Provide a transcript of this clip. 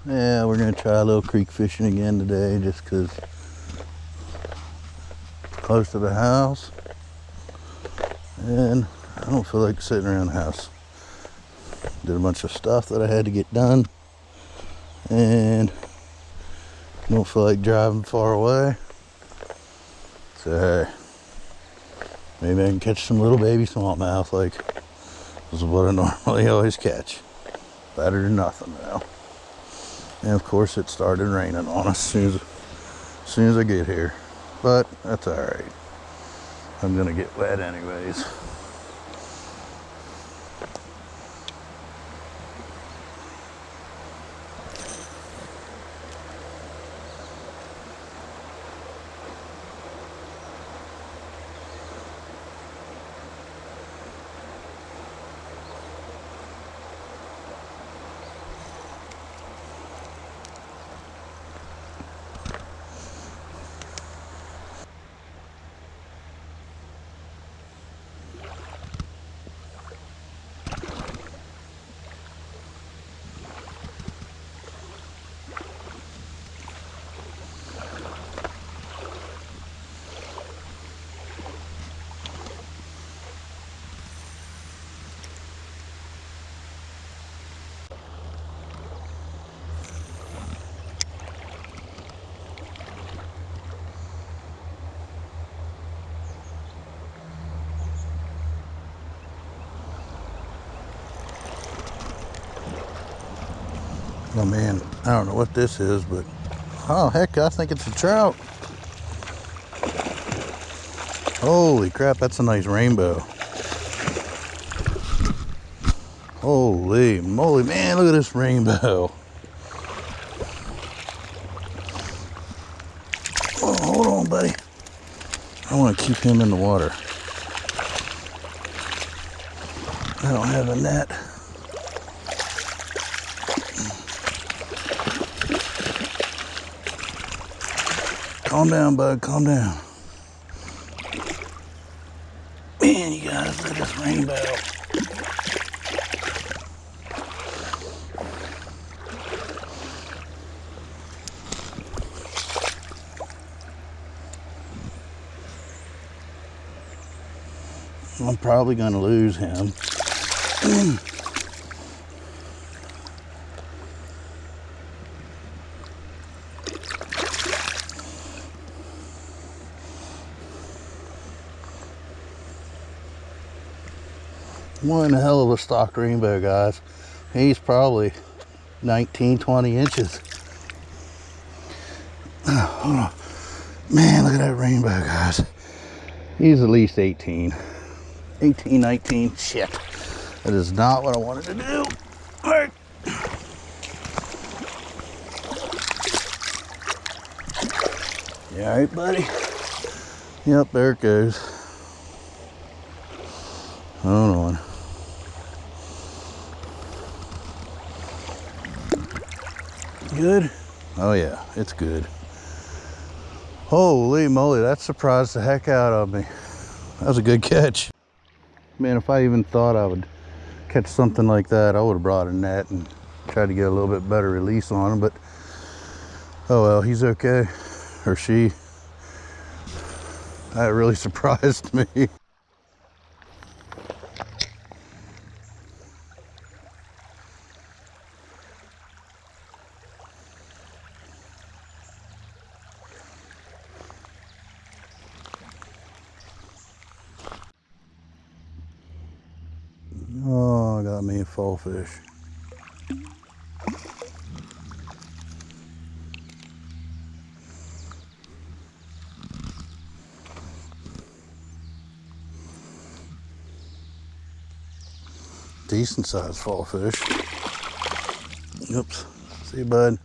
Yeah, we're gonna try a little creek fishing again today just because it's close to the house and I don't feel like sitting around the house. Did a bunch of stuff that I had to get done and don't feel like driving far away. So hey, maybe I can catch some little baby smallmouth. Like, this is what I normally always catch. Better than nothing though. And of course it started raining on us as soon as I get here. But that's alright. I'm gonna get wet anyways. Oh man, I don't know what this is, but oh heck, I think it's a trout. Holy crap, that's a nice rainbow. Holy moly, man, look at this rainbow. Oh, hold on, buddy. I want to keep him in the water. I don't have a net. Calm down, bud, calm down. Man, you guys, look at this rainbow. I'm probably going to lose him. One hell of a stock rainbow, guys. He's probably 19, 20 inches. Oh, hold on. Man, look at that rainbow, guys. He's at least 18. 18, 19. Shit. That is not what I wanted to do. All right. You all right, buddy? Yep, there it goes. Hold on. Good? Oh yeah, it's good. Holy moly, that surprised the heck out of me. That was a good catch. Man, if I even thought I would catch something like that, I would have brought a net and tried to get a little bit better release on him, but oh well, he's okay. Or she. That really surprised me. Oh, I got me a fall fish. Decent sized fall fish. Oops. See you, bud.